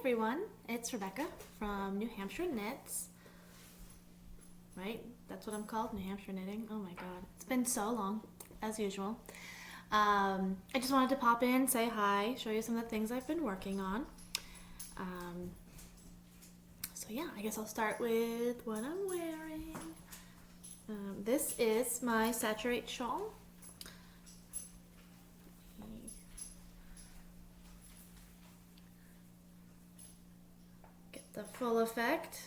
everyone, it's Rebecca from New Hampshire Knits. Right? That's what I'm called, New Hampshire Knitting. Oh my god, it's been so long, as usual. I just wanted to pop in, say hi, show you some of the things I've been working on. So yeah, I guess I'll start with what I'm wearing. This is my Saturate shawl. Get the full effect.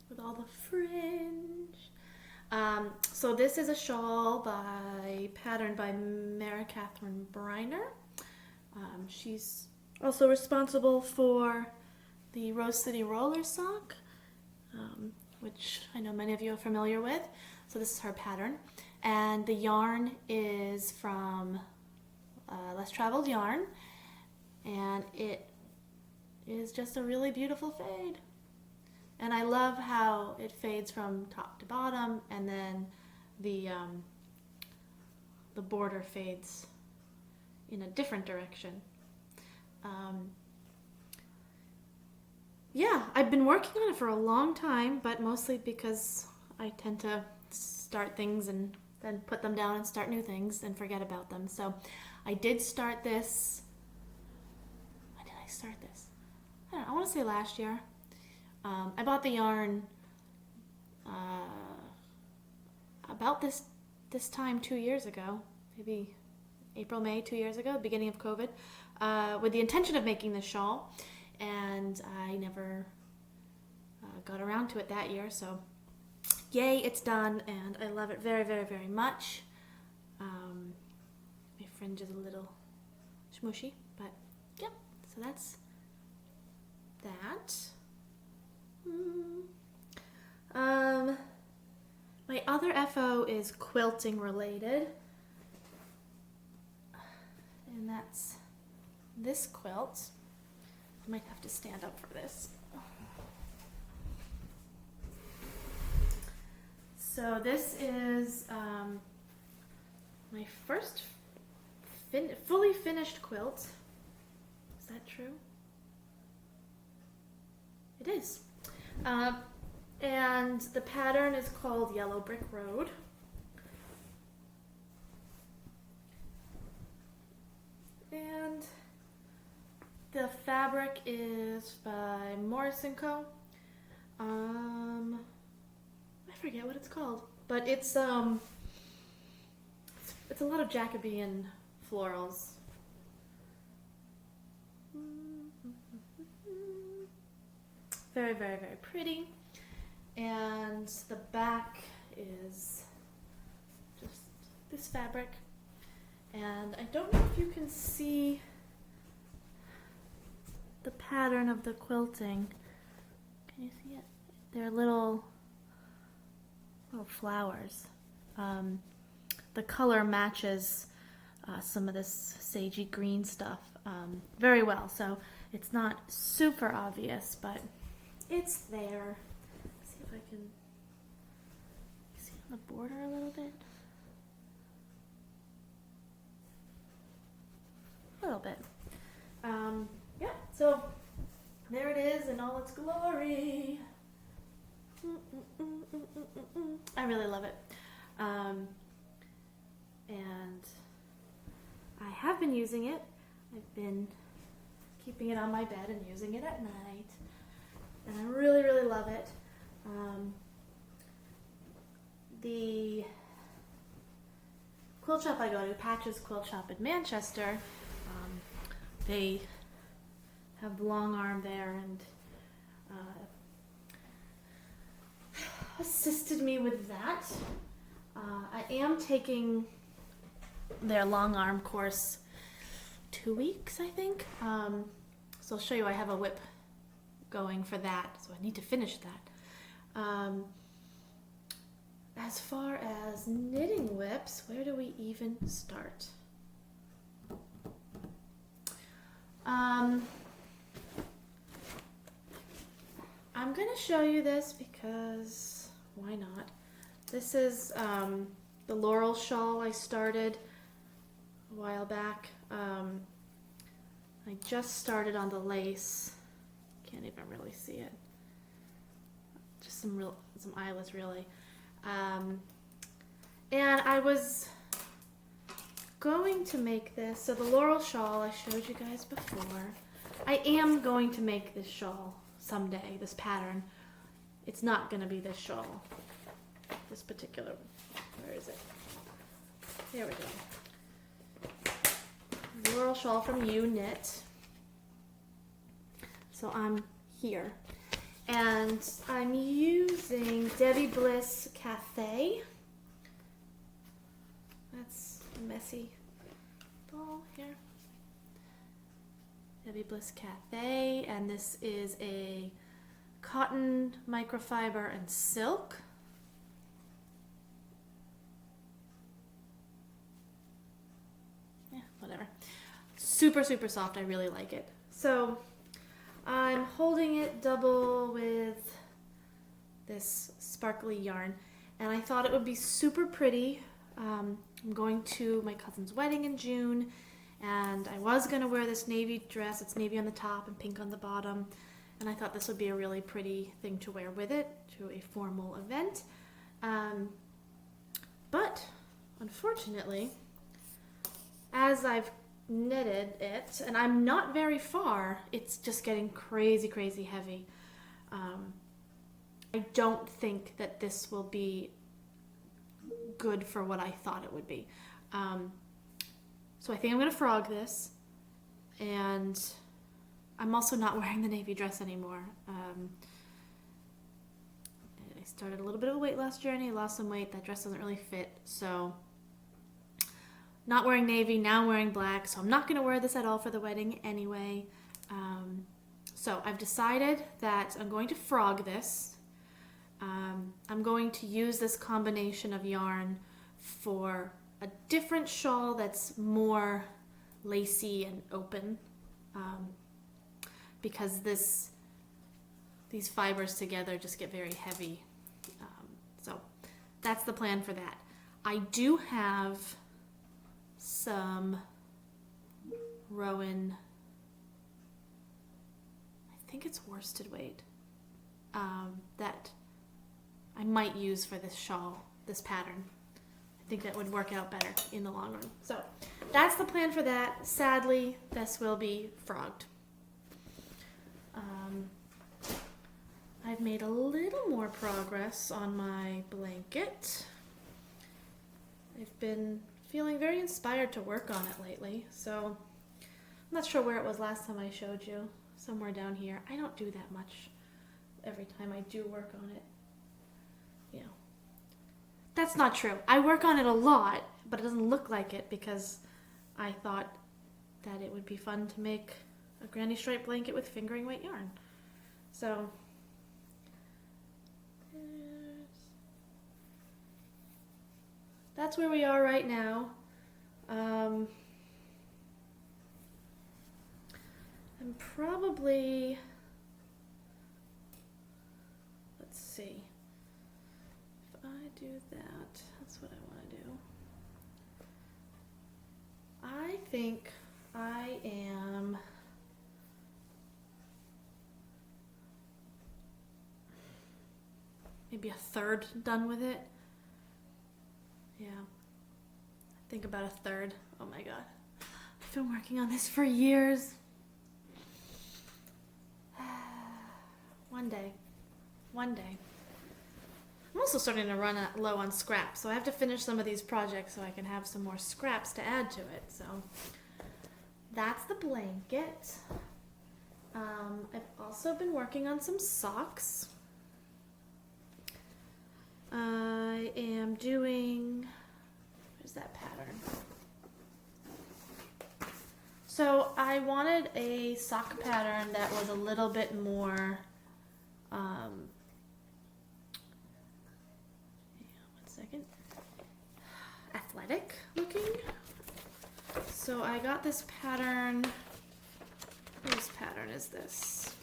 With all the fringe. So this is a shawl patterned by Mary Catherine Briner. She's also responsible for the Rose City Roller Sock, which I know many of you are familiar with. So this is her pattern. And the yarn is from Less Traveled Yarn. And it is just a really beautiful fade. And I love how it fades from top to bottom, and then the border fades in a different direction. Yeah, I've been working on it for a long time, but mostly because I tend to start things and then put them down and start new things and forget about them. So I did start this. When did I start this? I don't know, I want to say last year. I bought the yarn about this time 2 years ago, maybe April, May 2 years ago, beginning of COVID, with the intention of making this shawl, and I never got around to it that year, so yay, it's done, and I love it very, very, very much. My fringe is a little smooshy, but yeah, so that's that. My other FO is quilting related, and that's this quilt. I might have to stand up for this. So this is my first fully finished quilt. Is that true? It is. And the pattern is called Yellow Brick Road. And the fabric is by Morris & Co. I forget what it's called, but it's a lot of Jacobean florals. Very, very, very pretty. And the back is just this fabric. And I don't know if you can see the pattern of the quilting. Can you see it? They're little flowers. The color matches some of this sagey green stuff very well. So it's not super obvious, but it's there. Let's see if I can see on the border a little bit. A little bit. Yeah, so there it is in all its glory. I really love it. And I have been using it. I've been keeping it on my bed and using it at night. And I really, really love it. The quilt shop I go to, Patch's Quilt Shop in Manchester, they have the long arm there and assisted me with that. I am taking their long arm course 2 weeks, I think. So I'll show you, I have a whip going for that, so I need to finish that. As far as knitting whips, where do we even start? I'm going to show you this because why not? This is the Laurel Shawl I started a while back. I just started on the lace. Can't even really see it. Just some eyelets, really. And I was going to make this. So the Laurel Shawl I showed you guys before. I am going to make this shawl someday, this pattern. It's not going to be this shawl. This particular one. Where is it? There we go. Laurel Shawl from You Knit. So I'm here. And I'm using Debbie Bliss Cafe. That's a messy ball here. Debbie Bliss Cafe, and this is a cotton microfiber and silk. Yeah, whatever. Super, super soft. I really like it. So I'm holding it double with this sparkly yarn, and I thought it would be super pretty. I'm going to my cousin's wedding in June, and I was going to wear this navy dress. It's navy on the top and pink on the bottom, and I thought this would be a really pretty thing to wear with it to a formal event. But unfortunately, as I've knitted it, and I'm not very far, it's just getting crazy, crazy heavy. I don't think that this will be good for what I thought it would be. So I think I'm going to frog this, and I'm also not wearing the navy dress anymore. I started a little bit of a weight loss journey, lost some weight. That dress doesn't really fit, so not wearing navy, now wearing black, so I'm not going to wear this at all for the wedding anyway. So I've decided that I'm going to frog this. I'm going to use this combination of yarn for a different shawl that's more lacy and open, because these fibers together just get very heavy. So that's the plan for that. I do have some Rowan, I think it's worsted weight, that I might use for this shawl, this pattern. I think that would work out better in the long run. So that's the plan for that. Sadly, this will be frogged. I've made a little more progress on my blanket. I've been feeling very inspired to work on it lately, so I'm not sure where it was last time I showed you. Somewhere down here. I don't do that much every time I do work on it. You know, that's not true. I work on it a lot, but it doesn't look like it because I thought that it would be fun to make a granny stripe blanket with fingering weight yarn. So that's where we are right now. I'm probably, let's see, if I do that, that's what I want to do. I think I am maybe a third done with it. Yeah, I think about a third. Oh my god, I've been working on this for years. One day. I'm also starting to run low on scraps, so I have to finish some of these projects so I can have some more scraps to add to it. So that's the blanket. I've also been working on some socks. I am doing, where's that pattern? So I wanted a sock pattern that was a little bit more, one second, athletic looking. So I got this pattern, whose pattern is this?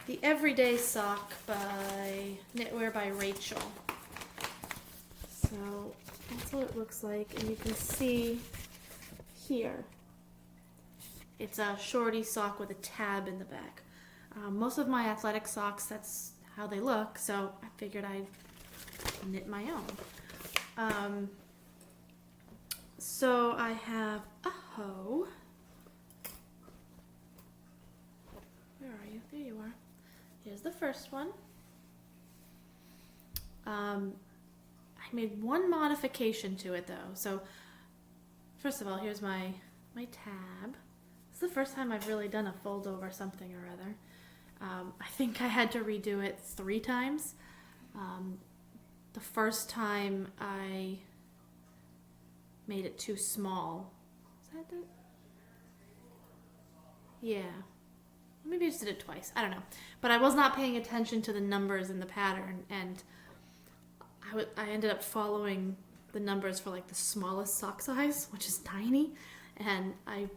The Everyday Sock by Knitwear by Rachel. So that's what it looks like, and you can see here, it's a shorty sock with a tab in the back. Most of my athletic socks, that's how they look, so I figured I'd knit my own. So I have a hoe. Where are you? There you are. Here's the first one. I made one modification to it though. So first of all, here's my tab. This is the first time I've really done a fold over something or other. I think I had to redo it 3 times. The first time I made it too small. Is that it? Yeah. Maybe I just did it twice. I don't know. But I was not paying attention to the numbers in the pattern, and I ended up following the numbers for like the smallest sock size, which is tiny, and I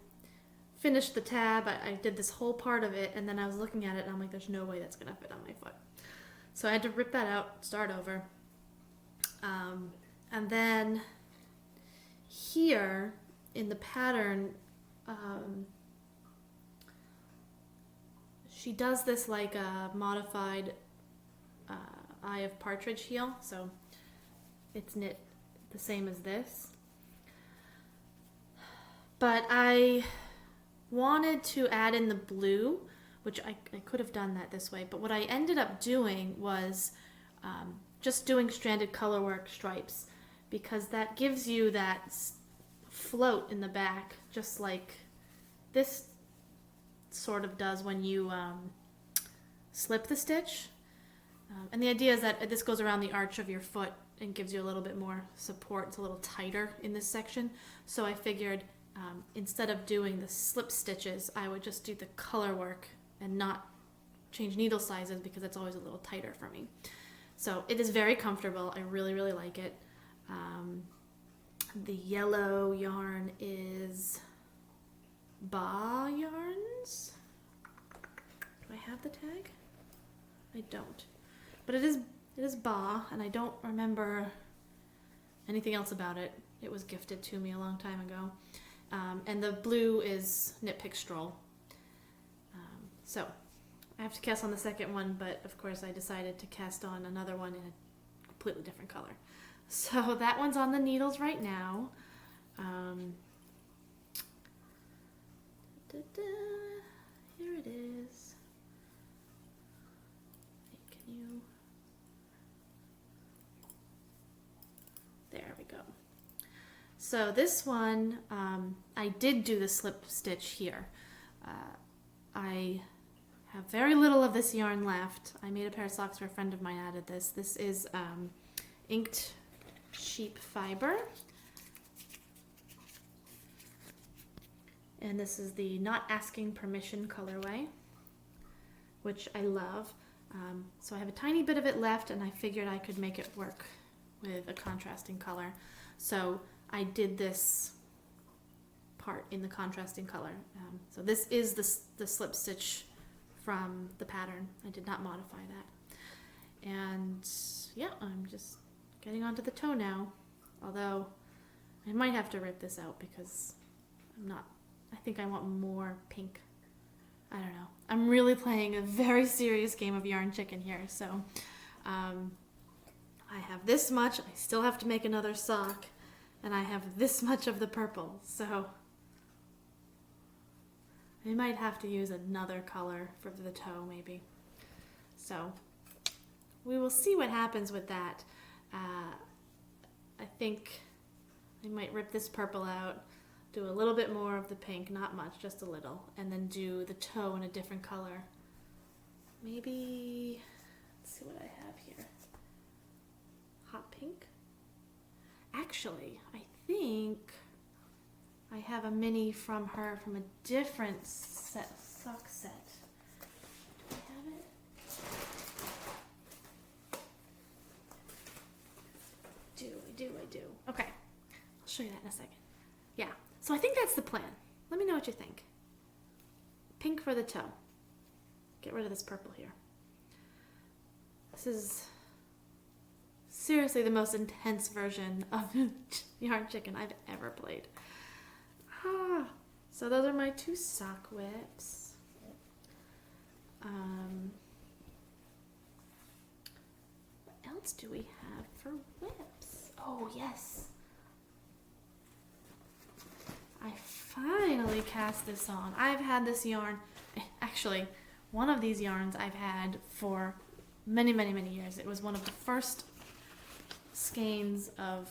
finished the tab. I did this whole part of it, and then I was looking at it, and I'm like, there's no way that's gonna fit on my foot. So I had to rip that out, start over. And then here in the pattern, she does this like a modified Eye of Partridge heel, so it's knit the same as this. But I wanted to add in the blue, which I could have done that this way, but what I ended up doing was just doing stranded colorwork stripes, because that gives you that float in the back, just like this sort of does when you slip the stitch. And the idea is that this goes around the arch of your foot and gives you a little bit more support. It's a little tighter in this section. So I figured instead of doing the slip stitches, I would just do the color work and not change needle sizes, because it's always a little tighter for me. So it is very comfortable. I really, really like it. The yellow yarn is Ba Yarns. Do I have the tag? I don't. But it is Ba, and I don't remember anything else about it. It was gifted to me a long time ago. And the blue is Knit Pick Stroll. So I have to cast on the second one, but of course I decided to cast on another one in a completely different color. So that one's on the needles right now. Here it is. Can you? There we go. So this one, I did do the slip stitch here. I have very little of this yarn left. I made a pair of socks for a friend of mine, added this. This is inked sheep fiber. And this is the Not Asking Permission colorway, which I love. So I have a tiny bit of it left, and I figured I could make it work with a contrasting color. So I did this part in the contrasting color. So this is the slip stitch from the pattern. I did not modify that. And yeah, I'm just getting onto the toe now. Although I might have to rip this out because I think I want more pink. I don't know. I'm really playing a very serious game of yarn chicken here. So I have this much. I still have to make another sock. And I have this much of the purple. So I might have to use another color for the toe maybe. So we will see what happens with that. I think I might rip this purple out, do a little bit more of the pink, not much, just a little, and then do the toe in a different color. Maybe, let's see what I have here. Hot pink? Actually, I think I have a mini from her from a different sock set. Do I have it? I do. Okay, I'll show you that in a second. Yeah, so I think that's the plan. Let me know what you think. Pink for the toe. Get rid of this purple here. This is seriously the most intense version of Yarn Chicken I've ever played. So those are my 2 sock whips. What else do we have for whips? Oh, yes. I finally cast this on. I've had this yarn, actually, one of these yarns I've had for many, many, many years. It was one of the first skeins of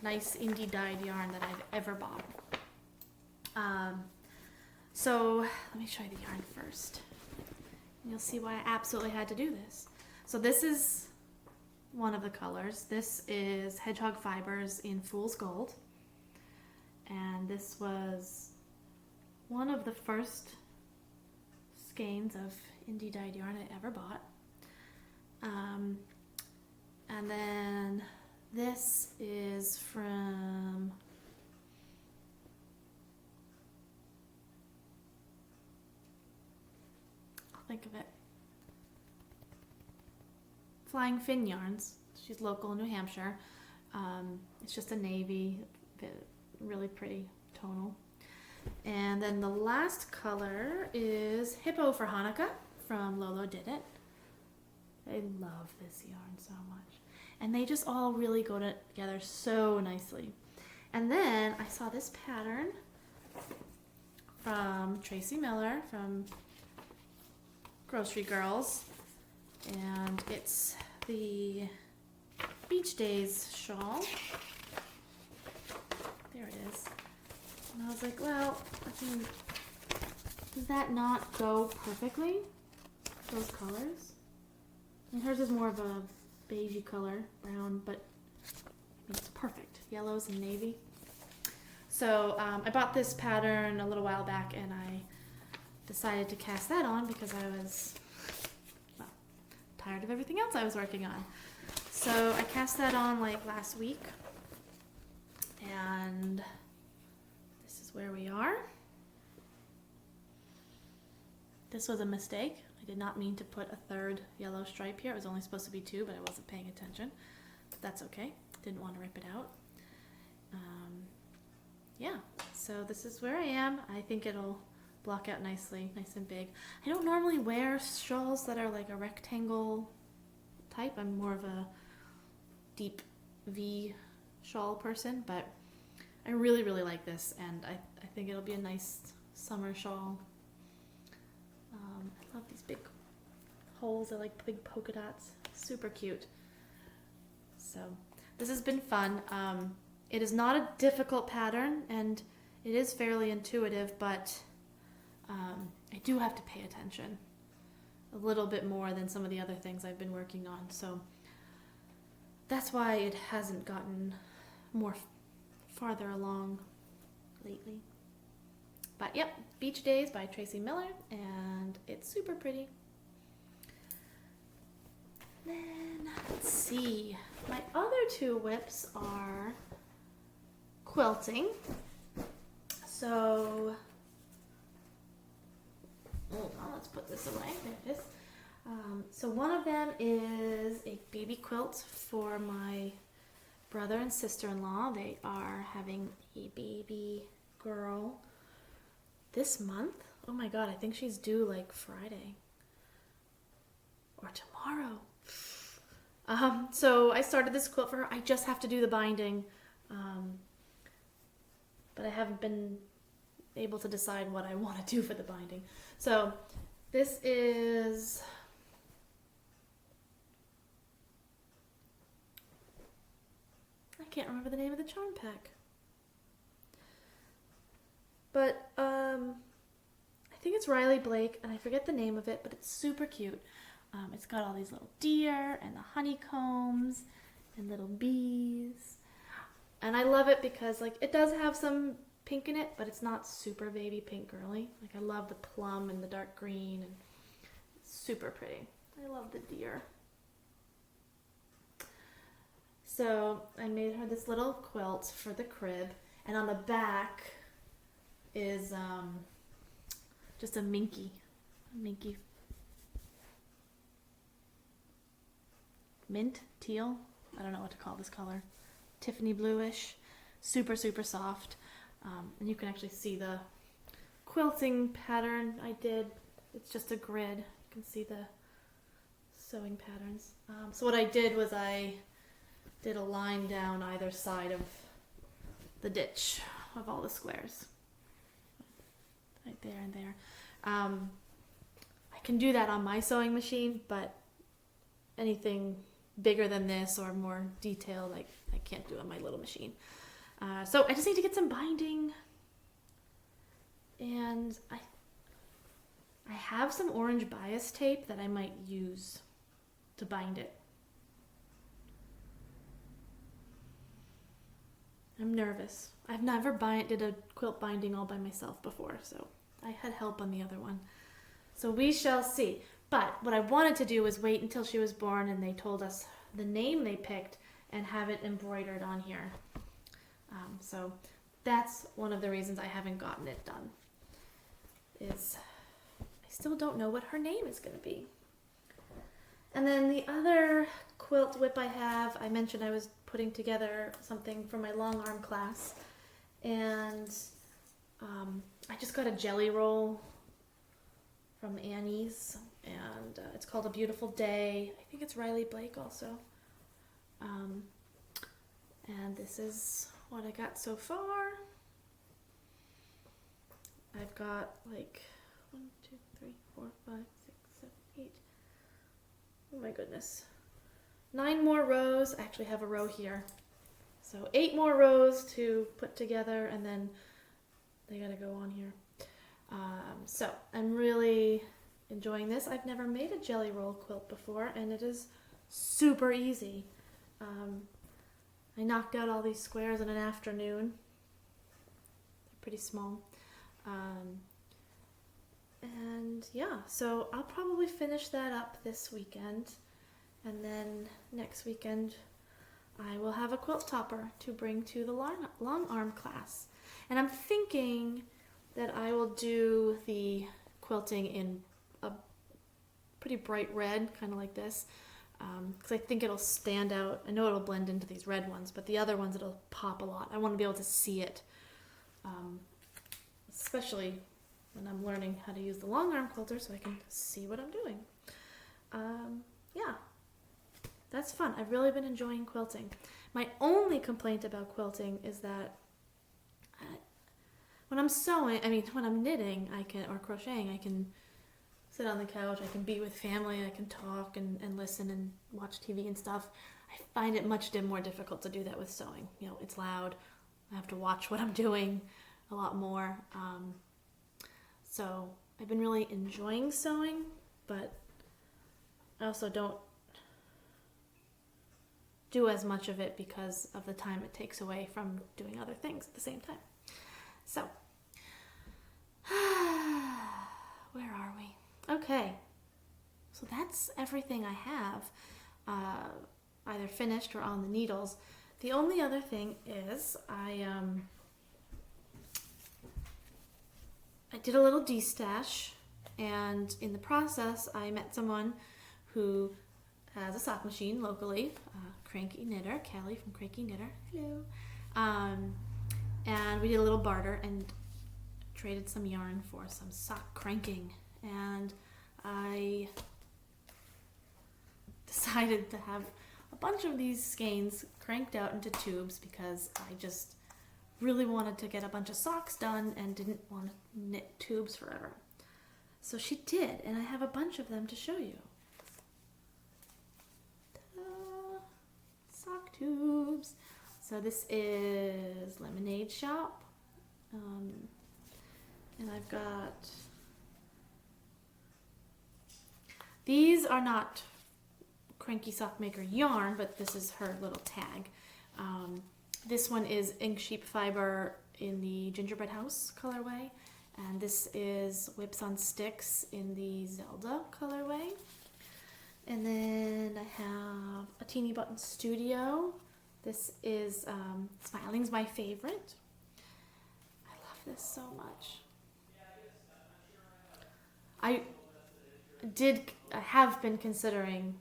nice indie dyed yarn that I've ever bought. So let me show you the yarn first. You'll see why I absolutely had to do this. So this is one of the colors. This is Hedgehog Fibers in Fool's Gold. And this was one of the first skeins of indie dyed yarn I ever bought. And then this is from think of it. Flying Fin Yarns. She's local in New Hampshire. It's just a navy, really pretty tonal. And then the last color is Hippo for Hanukkah from Lolo Did It. I love this yarn so much. And they just all really go together so nicely. And then I saw this pattern from Tracy Miller from Grocery Girls, and it's the Beach Days shawl. There it is. And I was like, well, I mean, does that not go perfectly? Those colors? And hers is more of a beigey color, brown, but it's perfect. Yellows and navy. So I bought this pattern a little while back, and I decided to cast that on because I was, well, tired of everything else I was working on. So I cast that on like last week, and this is where we are. This was a mistake. I did not mean to put a third yellow stripe here. It was only supposed to be 2, but I wasn't paying attention. But that's okay. Didn't want to rip it out. Yeah, so this is where I am. I think it'll block out nicely, nice and big. I don't normally wear shawls that are like a rectangle type. I'm more of a deep V shawl person, but I really, really like this, and I think it'll be a nice summer shawl. I love these big holes. I like big polka dots. Super cute. So this has been fun. It is not a difficult pattern, and it is fairly intuitive, but I do have to pay attention a little bit more than some of the other things I've been working on. So that's why it hasn't gotten more farther along lately. But yep, Beach Days by Tracy Miller, and it's super pretty. Then, let's see. My other 2 whips are quilting. So, hold on, let's put this away. There it is. So one of them is a baby quilt for my brother and sister-in-law. They are having a baby girl this month. Oh my god, I think she's due like Friday or tomorrow. So I started this quilt for her. I just have to do the binding, but I haven't been able to decide what I want to do for the binding. So this is, I can't remember the name of the charm pack, but I think it's Riley Blake, and I forget the name of it, but it's super cute. It's got all these little deer and the honeycombs and little bees, and I love it because like it does have some pink in it, but it's not super baby pink girly. Like I love the plum and the dark green, and it's super pretty. I love the deer. So I made her this little quilt for the crib, and on the back is just a minky mint teal I don't know what to call this color, Tiffany bluish, super, super soft. And you can actually see the quilting pattern I did. It's just a grid. You can see the sewing patterns. So what I did was I did a line down either side of the ditch of all the squares. Right there and there. I can do that on my sewing machine, but anything bigger than this or more detailed, I can't do on my little machine. So I just need to get some binding, and I have some orange bias tape that I might use to bind it. I'm nervous. I've never did a quilt binding all by myself before, so I had help on the other one. So we shall see. But what I wanted to do was wait until she was born and they told us the name they picked and have it embroidered on here. So that's one of the reasons I haven't gotten it done. Is I still don't know what her name is going to be. And then the other quilt whip I have, I mentioned I was putting together something for my long arm class, and I just got a jelly roll from Annie's, and it's called A Beautiful Day. I think it's Riley Blake also. And this is what I got so far. I've got like 1, 2, 3, 4, 5, 6, 7, 8. Oh my goodness. 9 more rows. I actually have a row here. So 8 more rows to put together, and then they gotta go on here. So I'm really enjoying this. I've never made a jelly roll quilt before, and it is super easy. I knocked out all these squares in an afternoon. They're pretty small. And yeah, so I'll probably finish that up this weekend, and then next weekend I will have a quilt topper to bring to the long arm class. And I'm thinking that I will do the quilting in a pretty bright red, kind of like this, because I think it'll stand out. I know it'll blend into these red ones, but the other ones it'll pop a lot. I want to be able to see it, especially when I'm learning how to use the long arm quilter so I can see what I'm doing. Yeah, that's fun. I've really been enjoying quilting. My only complaint about quilting is that when I'm sewing, when I'm knitting, or crocheting, I can sit on the couch, I can be with family, I can talk and listen and watch TV and stuff. I find it much more difficult to do that with sewing. You know, it's loud. I have to watch what I'm doing a lot more. So I've been really enjoying sewing, but I also don't do as much of it because of the time it takes away from doing other things at the same time. So, where are we? Okay, so that's everything I have, either finished or on the needles. The only other thing is I did a little de-stash, and in the process I met someone who has a sock machine locally, Cranky Knitter, Callie from Cranky Knitter, hello. And we did a little barter and traded some yarn for some sock cranking, and I decided to have a bunch of these skeins cranked out into tubes because I just really wanted to get a bunch of socks done and didn't want to knit tubes forever. So she did, and I have a bunch of them to show you. Ta-da! Sock tubes. So this is Lemonade Shop, and I've got, these are not Cranky Sock Maker yarn, but this is her little tag. This one is ink sheep fiber in the Gingerbread House colorway, and this is Whips on Sticks in the Zelda colorway. And then I have a Teeny Button Studio. This is Smiling's my favorite. I love this so much. I have been considering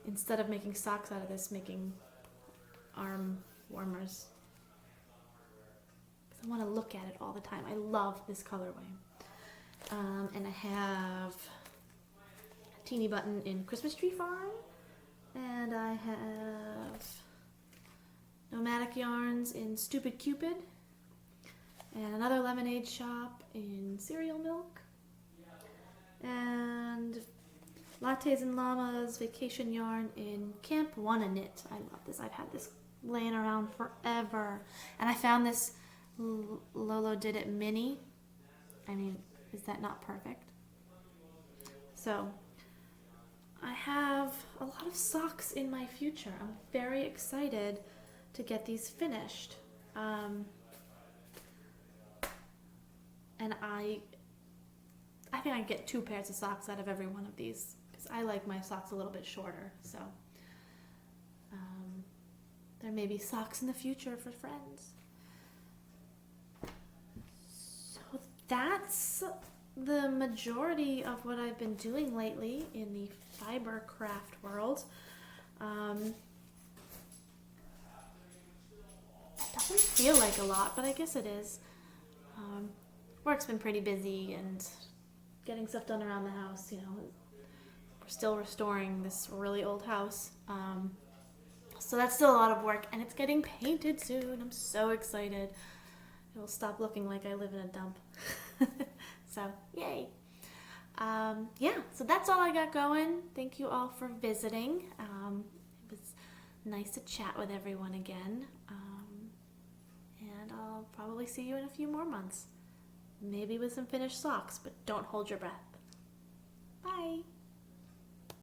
instead of making socks out of this, making arm warmers. Because I want to look at it all the time. I love this colorway. And I have a teeny button in Christmas Tree Farm. And I have Nomadic Yarns in Stupid Cupid. And another lemonade shop in Cereal Milk. And Lattes and Llamas Vacation Yarn in Camp Wanna Knit. I love this. I've had this laying around forever. And I found this Lolo Did It mini. I mean, is that not perfect? So, I have a lot of socks in my future. I'm very excited to get these finished. And I think I get 2 pairs of socks out of every one of these because I like my socks a little bit shorter. So there may be socks in the future for friends. So that's the majority of what I've been doing lately in the fiber craft world. Doesn't feel like a lot, but I guess it is. Work's been pretty busy and getting stuff done around the house, you know. We're still restoring this really old house. So that's still a lot of work, and it's getting painted soon. I'm so excited. It'll stop looking like I live in a dump. So, yay. Yeah, so that's all I got going. Thank you all for visiting. It was nice to chat with everyone again. And I'll probably see you in a few more months. Maybe with some finished socks, but don't hold your breath. Bye.